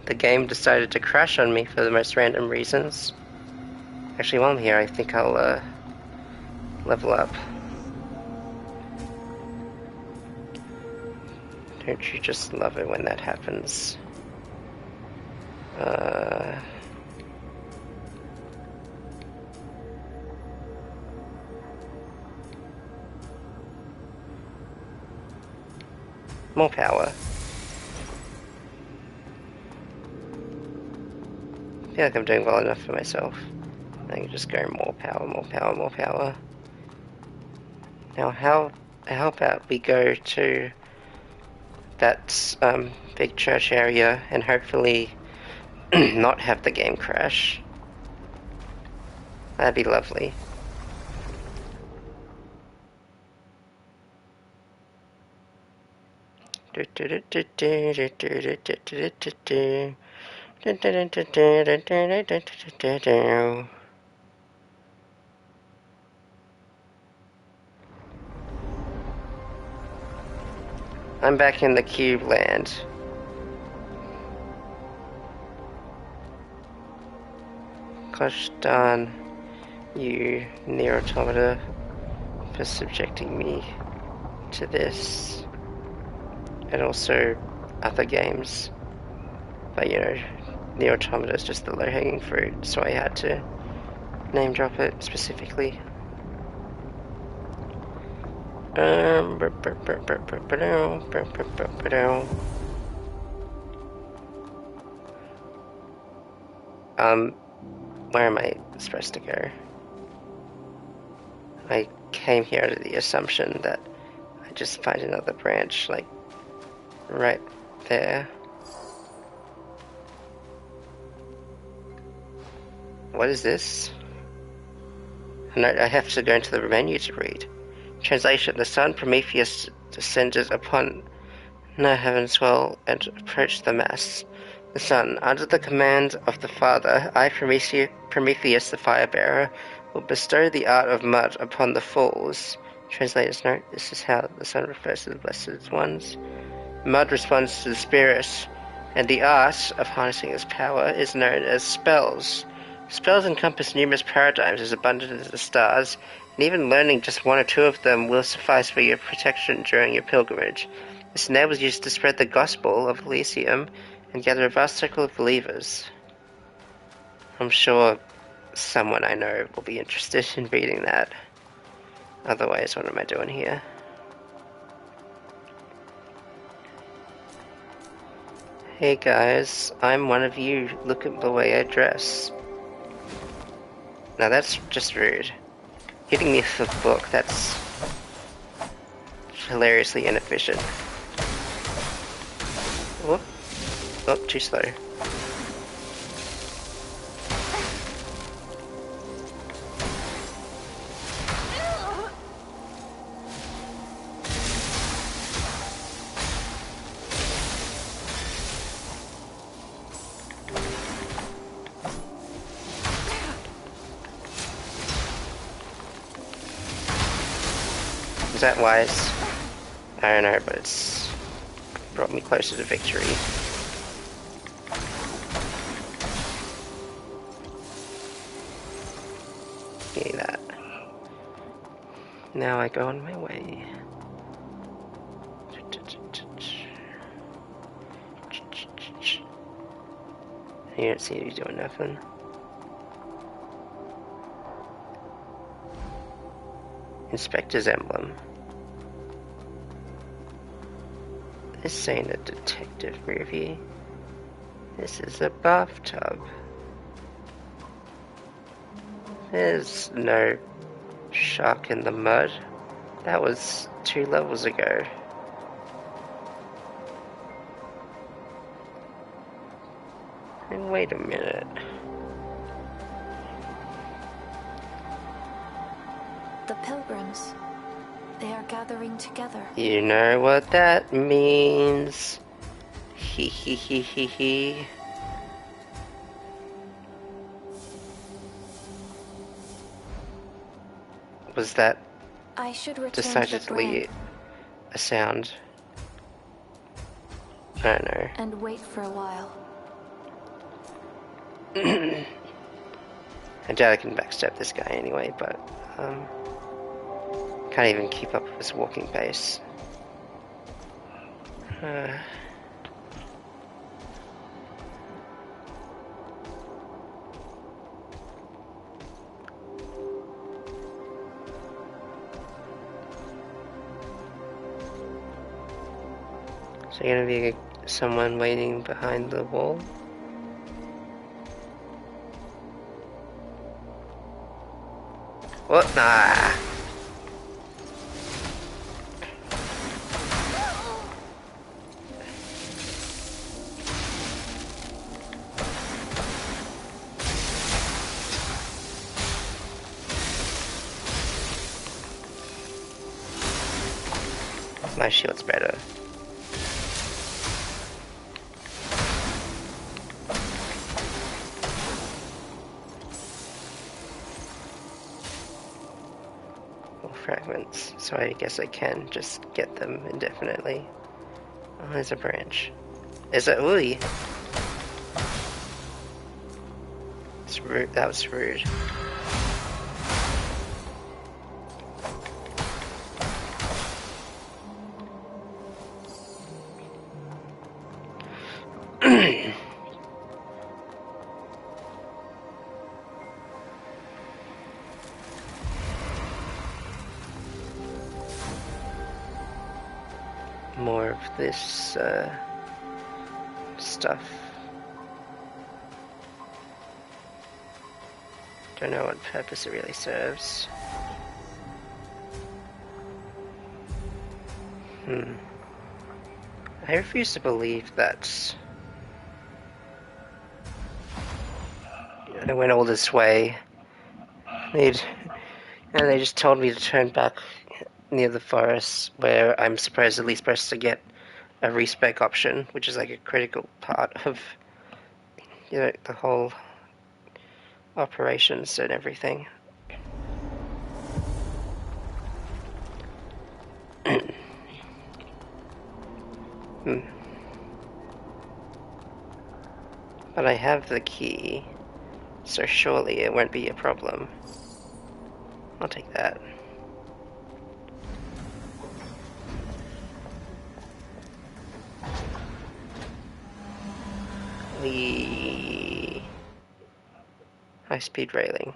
the game decided to crash on me for the most random reasons. Actually, while I'm here, I think I'll level up. Don't you just love it when that happens? More power. I feel like I'm doing well enough for myself. I can just go more power, more power, more power. Now how about we go to that big church area and hopefully not have the game crash. That'd be lovely. I'm back in the cube land. Gosh darn you, Nier Automata, for subjecting me to this. And also other games. But you know, Nier Automata is just the low-hanging fruit, so I had to name drop it specifically. Where am I supposed to go? I came here under the assumption that I just find another branch, like, right there. What is this? No, I have to go into the menu to read. Translation: the sun Prometheus descended upon the heavens well and approached the mass. The sun, under the command of the Father, I, Prometheus the Firebearer, will bestow the art of mud upon the fools. Translator's note: this is how the sun refers to the blessed ones. Mud responds to the spirit, and the art of harnessing its power is known as spells. Spells encompass numerous paradigms as abundant as the stars, and even learning just one or two of them will suffice for your protection during your pilgrimage. This enables you to spread the gospel of Elysium and gather a vast circle of believers. I'm sure someone I know will be interested in reading that. Otherwise, what am I doing here? Hey guys, I'm one of you. Look at the way I dress. Now that's just rude. Hitting me with a book, that's hilariously inefficient. Whoop. Oh, too slow. Is that wise? I don't know, but it's brought me closer to victory. Give me that. Now I go on my way. You don't see me doing nothing. Inspector's emblem. This ain't a detective movie. This is a bathtub. There's no shark in the mud. That was 2 levels ago. And wait a minute. The pilgrims. They are gathering together. You know what that means. Hee hee hee hee hee. Was that I should return decidedly a sound? I don't know. And wait for a while. I doubt I can backstab this guy anyway, but can't even keep up with his walking pace. So you're gonna be someone waiting behind the wall? What? Nah. My shield's better. Fragments, so I guess I can just get them indefinitely. Oh, there's a branch. Is it? Ooh. It's rude. That was rude. More of this stuff. Don't know what purpose it really serves. I refuse to believe that I went all this way. And they just told me to turn back near the forest where I'm supposedly supposed to get a respec option, which is like a critical part of, you know, the whole operations and everything. But I have the key, so surely it won't be a problem. I'll take that. The high-speed railing.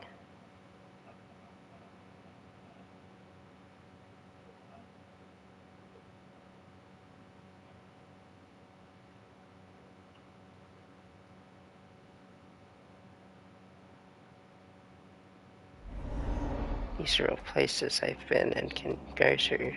These are all places I've been and can go to.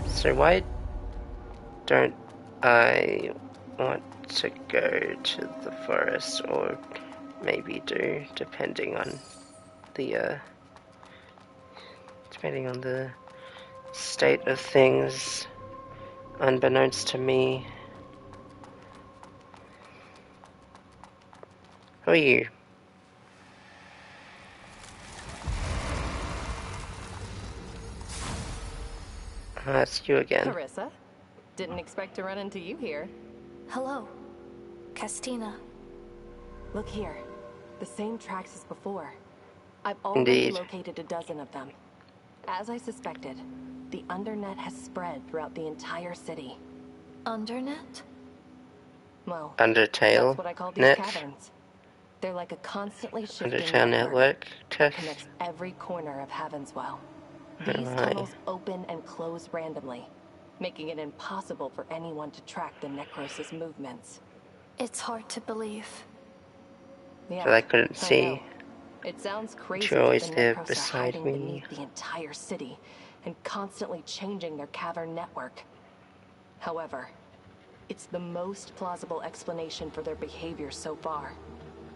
So why don't I want to go to the forest, or maybe do, depending on the state of things, unbeknownst to me. Who are you? It's you again. Carissa? Didn't expect to run into you here. Hello, Castina. Look here. The same tracks as before. I've already located a dozen of them. As I suspected, the Undernet has spread throughout the entire city. Undernet? Well, Undertale that's what I call these net. caverns. They're like a constantly shifting Undertale network. that connects every corner of Heavenswell. These Right. tunnels open and close randomly, making it impossible for anyone to track the Necros' movements. It's hard to believe. Yeah, But I couldn't I see. know. It sounds crazy You're always that the there Necros are beside hiding me. beneath the entire city and constantly changing their cavern network. However, it's the most plausible explanation for their behavior so far.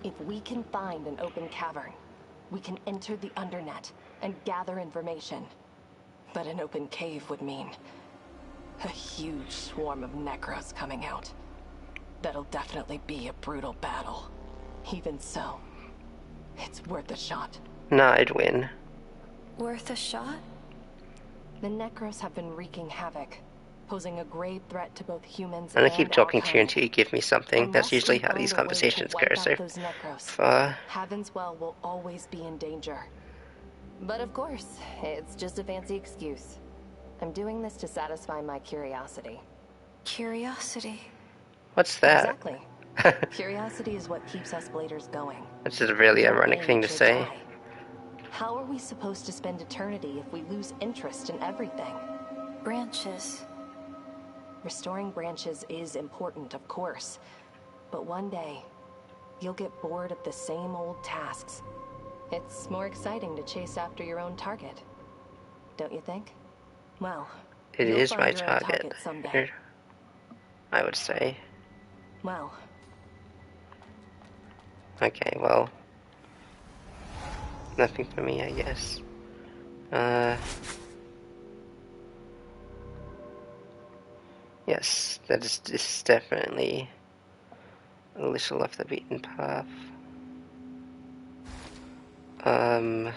If we can find an open cavern, we can enter the Undernet and gather information. But an open cave would mean a huge swarm of Necros coming out. That'll definitely be a brutal battle. Even so, it's worth a shot. Nah, I'd win. Worth a shot? The Necros have been wreaking havoc, posing a grave threat to both humans I'm and gonna keep our talking to you home. until you give me something. That's Unless we usually how find these a way to conversations wipe go out so those Necros, far. Heavenswell will always be in danger. But of course, it's just a fancy excuse. I'm doing this to satisfy my curiosity. Curiosity. What's that? Exactly. Curiosity is what keeps us Bladers going. That's a really Don't ironic thing to age or say. die. How are we supposed to spend eternity if we lose interest in everything? Branches. Restoring branches is important, of course. But one day, you'll get bored of the same old tasks. It's more exciting to chase after your own target. Don't you think? Well, It you'll is find my your own target, someday. I would say. Well, Okay, well, nothing for me, I guess. Yes, this is definitely a little off the beaten path. I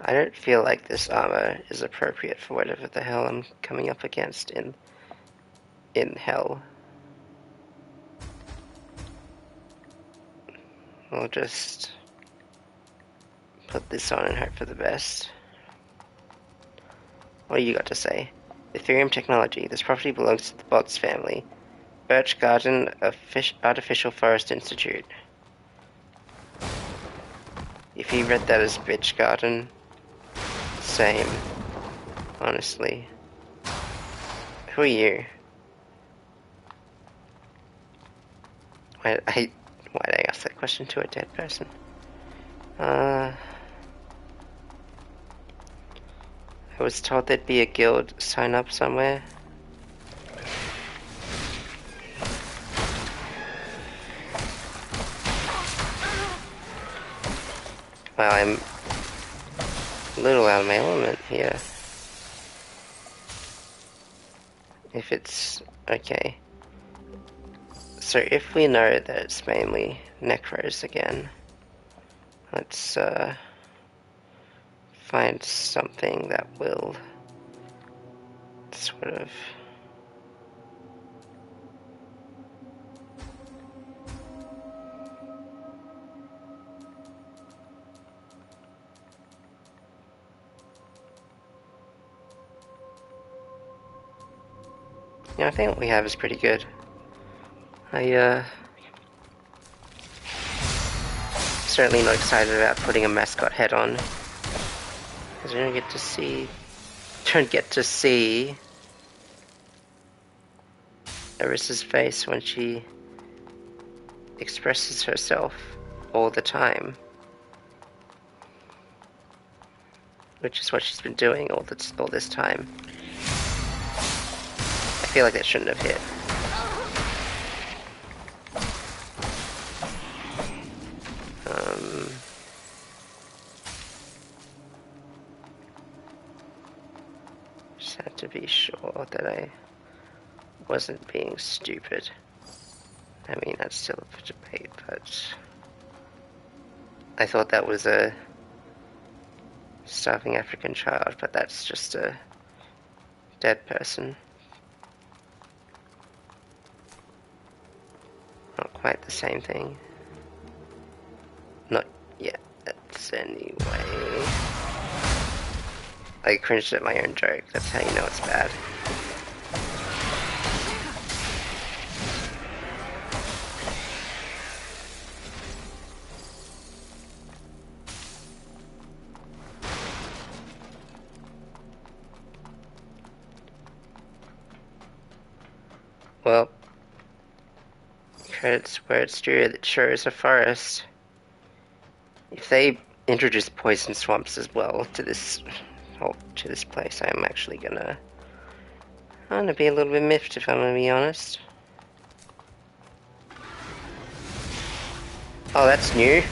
don't feel like this armor is appropriate for whatever the hell I'm coming up against in hell. I'll just put this on and hope for the best. What do you got to say? Ethereum technology. This property belongs to the Botts family. Birch Garden Artificial Forest Institute. If you read that as Bitch Garden, same. Honestly. Who are you? Why'd I ask that question to a dead person? I was told there'd be a guild sign up somewhere. Well, I'm a little out of my element here. If it's okay. So if we know that it's mainly Necros again, let's find something that will sort of I think what we have is pretty good. Certainly not excited about putting a mascot head on, because we don't get to see Arissa's face when she expresses herself all the time, which is what she's been doing all this time. I feel like that shouldn't have hit. Just had to be sure that I wasn't being stupid. I mean, that's still up for debate, but I thought that was a starving African child, but that's just a dead person. Not quite the same thing. Not yet, anyway. I cringed at my own joke, that's how you know it's bad. Well, credits where it's due, it sure is a forest. If they introduce poison swamps as well to this place, I'm actually gonna be a little bit miffed, if I'm gonna be honest. Oh, that's new.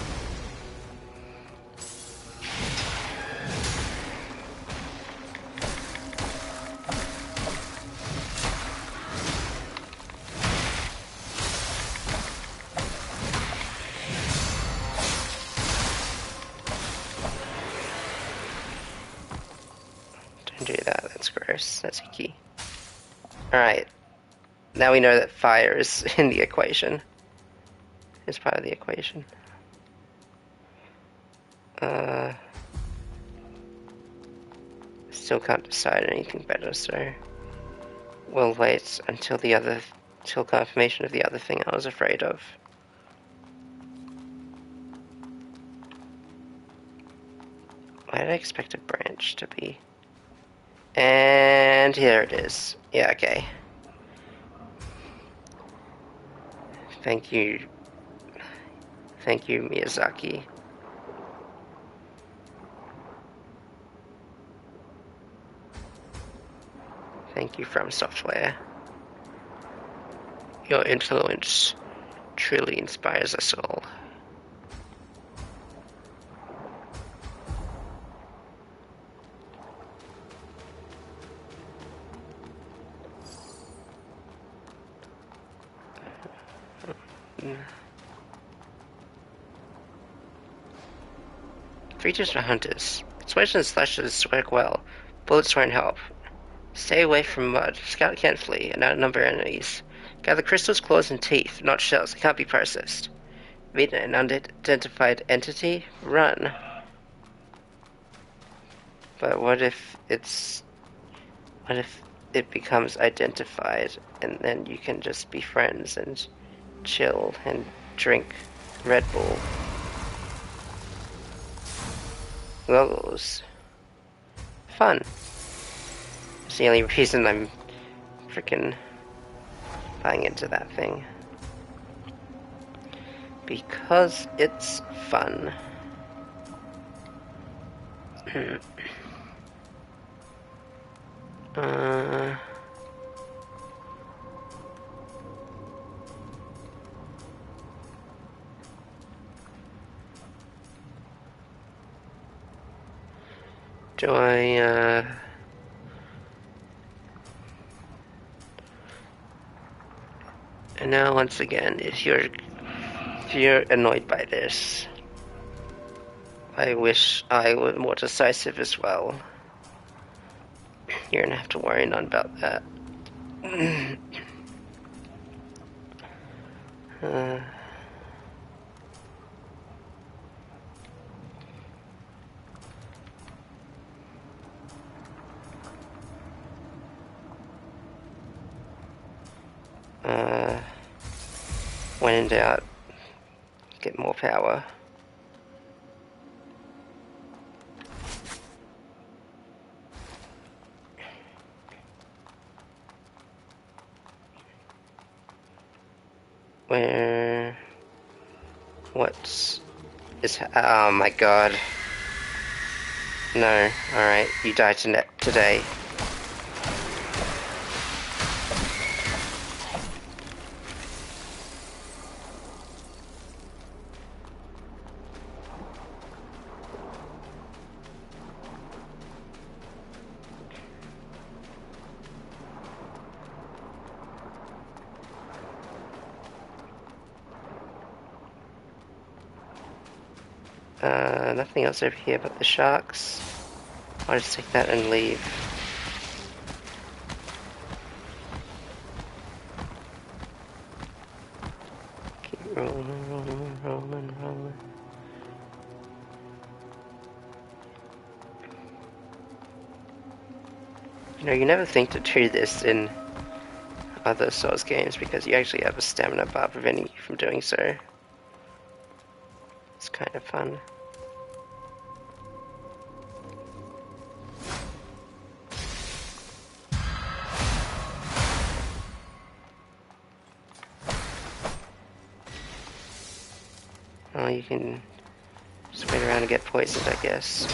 do that. That's gross. That's icky. Alright. Now we know that fire is in the equation. It's part of the equation. Still can't decide anything better, so we'll wait until confirmation of the other thing I was afraid of. Why did I expect a branch to be? And here it is. Yeah, okay. Thank you. Thank you, Miyazaki. Thank you, From Software. Your influence truly inspires us all. Creatures are hunters. Swish and slashes work well. Bullets won't help. Stay away from mud. Scout can't flee and outnumber enemies. Gather crystals, claws, and teeth, not shells. They can't be processed. Meet an unidentified entity? Run. But what if it becomes identified and then you can just be friends and chill and drink Red Bull? Goggles. Fun. It's the only reason I'm freaking buying into that thing. Because it's fun. Do I, And now, once again, if you're annoyed by this, I wish I were more decisive as well. You're gonna have to worry none about that. When in doubt, get more power. Oh my god. No, alright, you die today. Nothing else over here but the sharks. I'll just take that and leave. Keep rolling. You know, you never think to do this in other Souls games because you actually have a stamina bar preventing you from doing so. It's kind of fun. Oh, you can just wait around and get poisoned, I guess.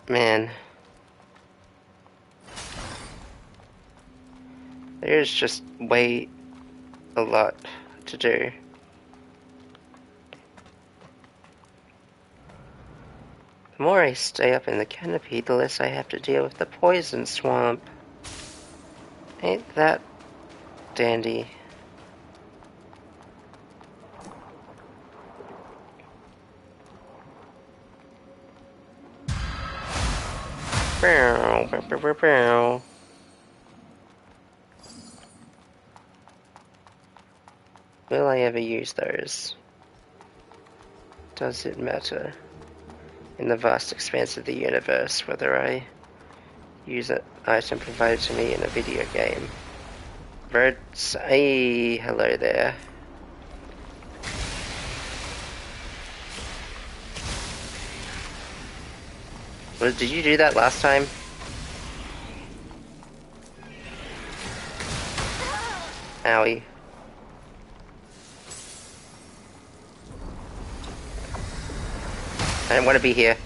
Man. There's just way a lot to do. The more I stay up in the canopy, the less I have to deal with the poison swamp. Ain't that dandy? Will I ever use those? Does it matter? In the vast expanse of the universe, whether I use an item provided to me in a video game. Birds, hey, hello there. Did you do that last time? Owie. I don't want to be here.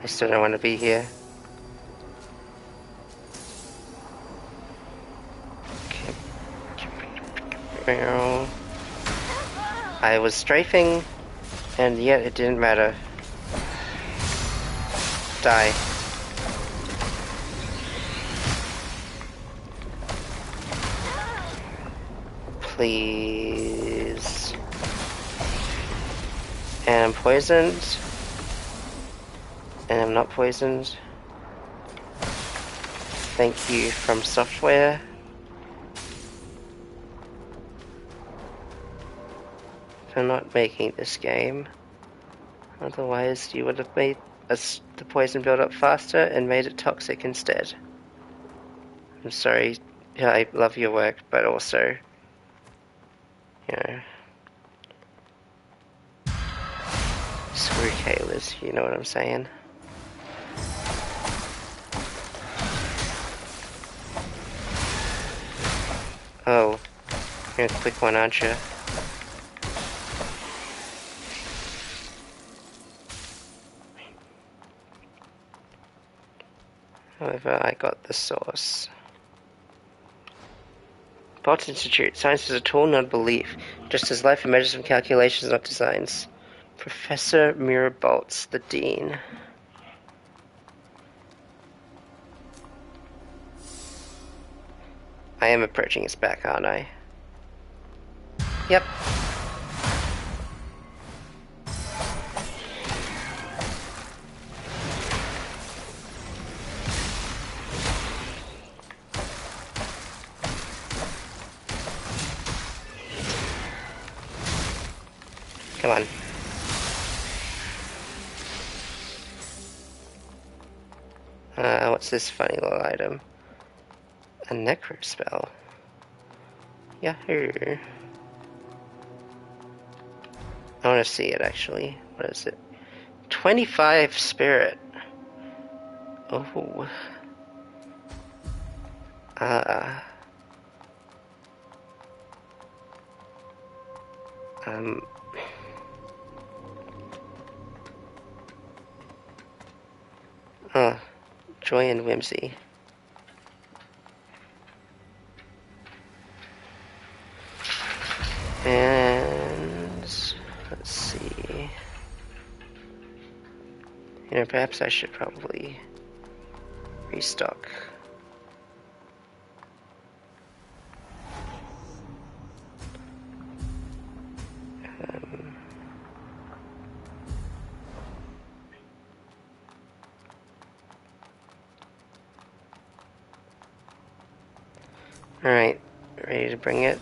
I still don't want to be here. I was strafing, and yet it didn't matter. Die. Please. And I'm poisoned. And I'm not poisoned. Thank you from software. For not making this game. Otherwise, you would have made the poison build up faster and made it toxic instead. I'm sorry. Yeah, I love your work, but also, you know, screw Kayla's, you know what I'm saying? Oh, you're a quick one, aren't you? However, I got the source. Bot Institute. Science is a tool, not a belief. Just as life emerges from calculations, not designs. Professor Mirabolts, the Dean. I am approaching his back, aren't I? Yep. Come on. What's this funny little item? A necro spell. Yahoo! I want to see it actually. What is it? 25 spirit. Oh. Joy and whimsy. And let's see. You know, perhaps I should probably restock. Alright, ready to bring it?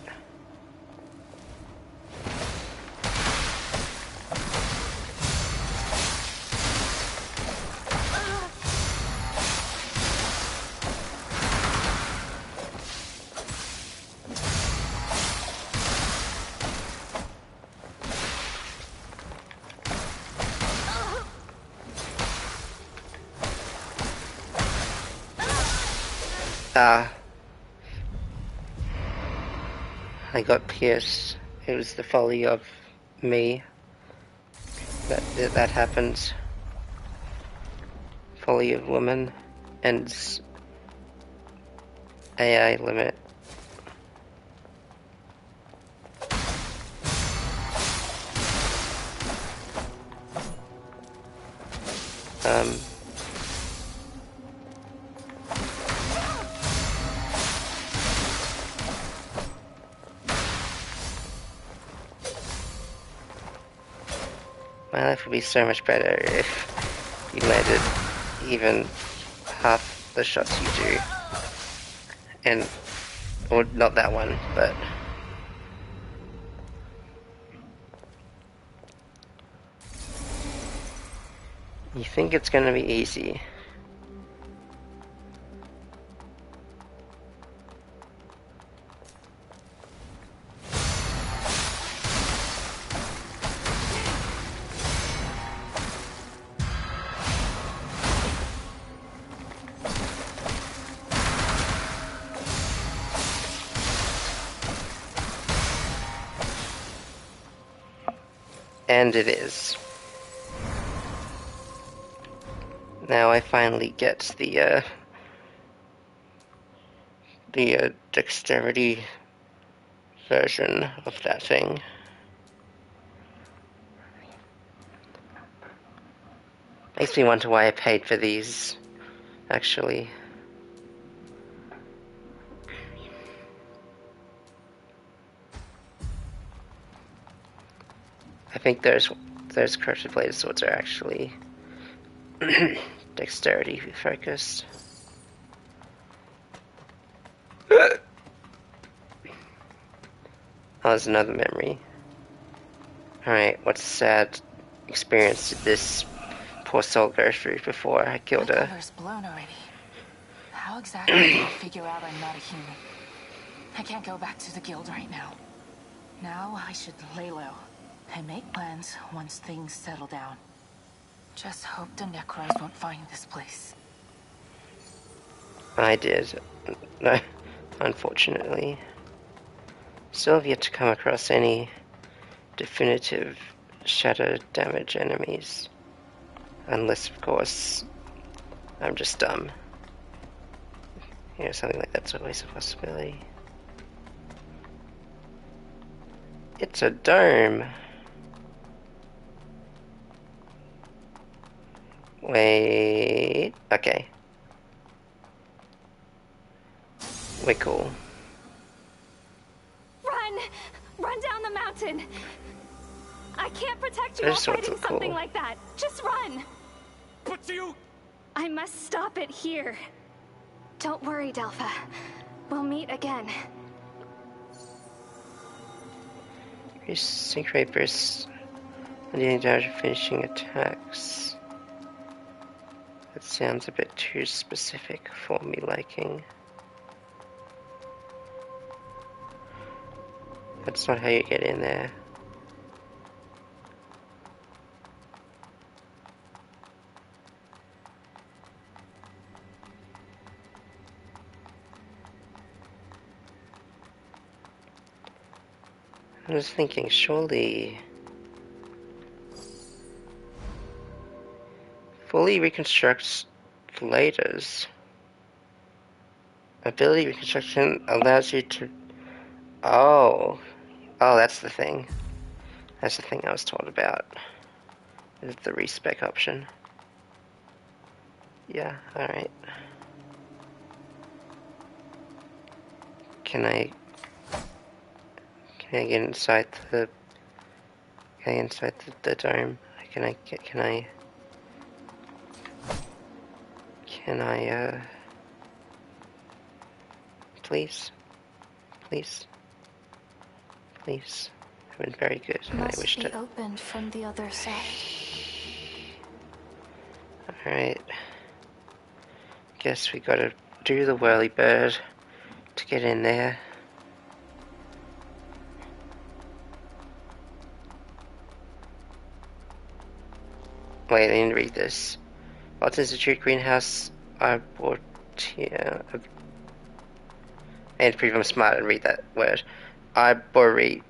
I got pierced. It was the folly of me that happens. Folly of woman and AI limit. My life would be so much better if you landed even half the shots you do. And, or not that one, but... You think it's gonna be easy. And it is. Now I finally get the dexterity version of that thing. Makes me wonder why I paid for these, actually. I think those corrupted blade swords are actually dexterity focused. Oh, there's another memory. Alright, what sad experience did this poor soul go through before I killed her? My cover's blown already. How exactly did I figure out I'm not a human? I can't go back to the guild right now. Now I should lay low and make plans once things settle down. Just hope the Necros won't find this place. I did. No, unfortunately. Still have yet to come across any definitive shadow damage enemies. Unless, of course, I'm just dumb. You know, something like that's always a possibility. It's a dome. Wait. Okay. We're cool. Run! Run down the mountain! I can't protect you Those while swords fighting look something cool. like that. Just run! But you... I must stop it here. Don't worry, Delpha. We'll meet again. Use synchronate bursts and dealing damage to finishing attacks. That sounds a bit too specific for me liking. That's not how you get in there. I was thinking, surely... Fully reconstructs laters. Ability reconstruction allows you to... Oh, that's the thing. That's the thing I was told about. Is the respec option. Yeah, alright. Can I get inside the... Can I get inside the dome? Can I... Please? Please? Please? I've been very good, and I Must wish be to... opened from the other side. Alright. Guess we gotta do the whirly bird to get in there. Wait, I didn't read this. Arts Institute Greenhouse Arboretum. I need to prove I'm smart and read that word. Arboretum.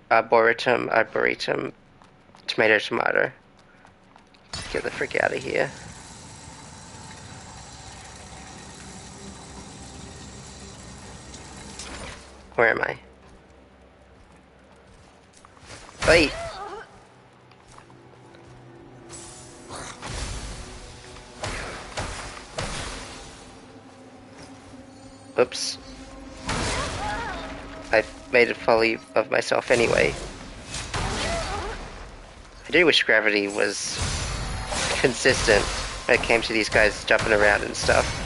Tomato. Get the frick out of here. Where am I? Wait! Oops. I made a folly of myself anyway. I do wish gravity was consistent when it came to these guys jumping around and stuff.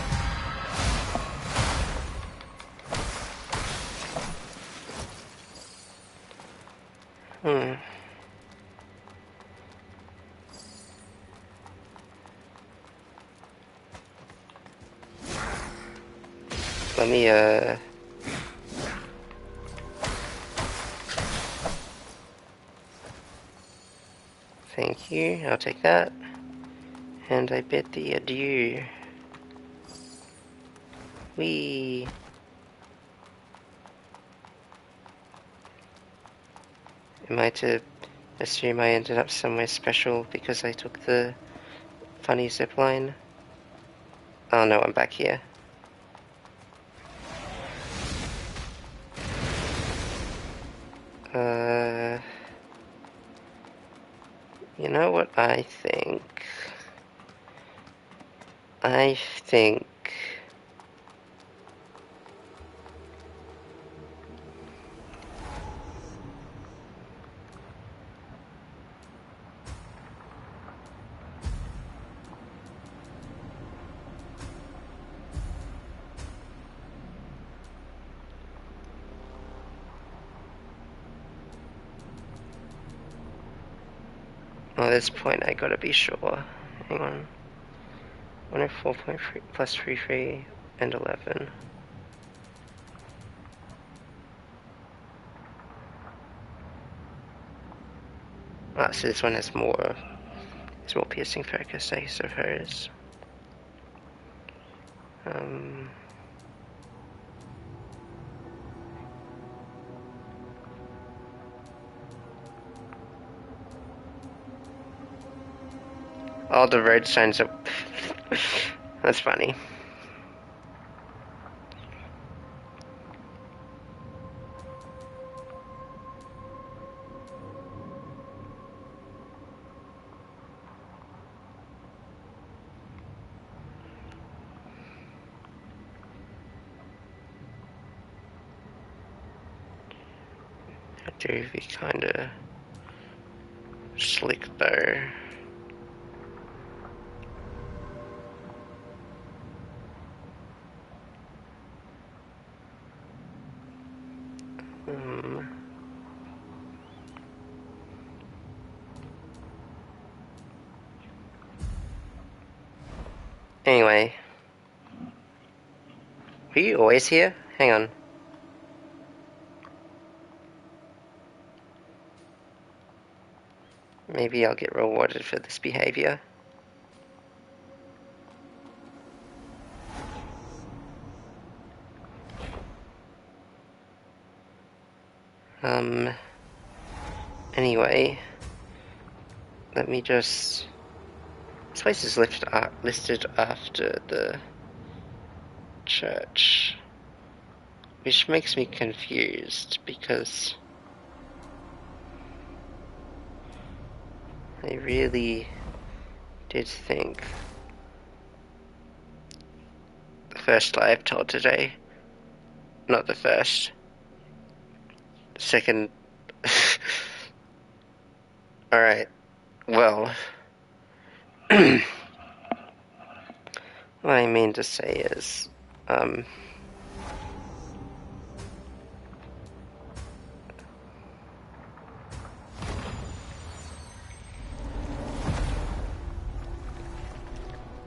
Let me, thank you, I'll take that. And I bid thee adieu. Whee! Am I to assume I ended up somewhere special because I took the funny zipline? Oh no, I'm back here. You know what I think? I think... At this point, I gotta be sure. Hang on. 104.3 plus 3 and 11. Ah, so this one has more. It's more piercing focus, I suppose. All the road signs are... That's funny. That do be kinda slick though. Anyway. Were you always here? Hang on. Maybe I'll get rewarded for this behavior. Anyway. Let me just... This place is listed after the church. Which makes me confused, because... I really did think the first lie I've told today, not the first, second. Alright, well, what I mean to say is,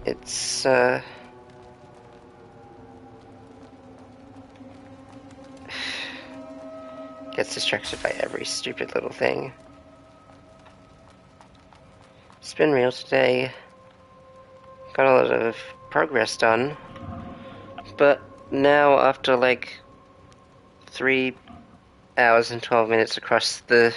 it's, gets distracted by every stupid little thing. It's been real today. Got a lot of progress done. But now, after like 3 hours and 12 minutes across the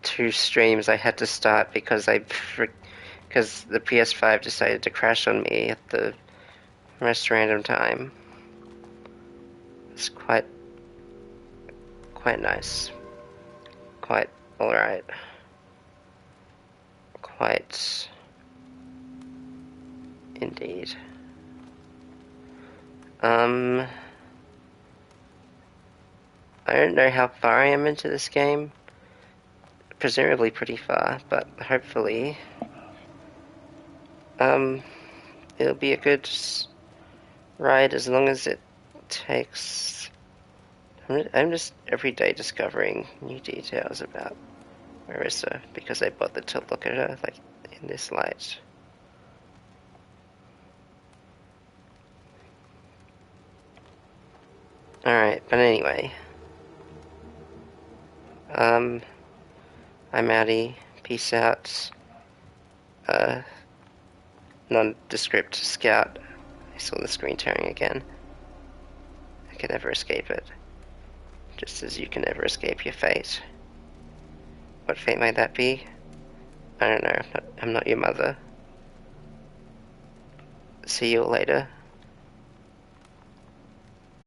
2 streams I had to start because because the PS5 decided to crash on me at the most random time. It's quite nice. Quite alright. Quite indeed. I don't know how far I am into this game. presumably pretty far, but hopefully it'll be a good ride as long as it takes... I'm just every day discovering new details about Marissa because I bothered to look at her like in this light. Alright, but anyway. I'm outie. Peace out. Nondescript scout. I saw the screen tearing again. I can never escape it. Just as you can never escape your fate. What fate might that be? I don't know. I'm not your mother. See you later.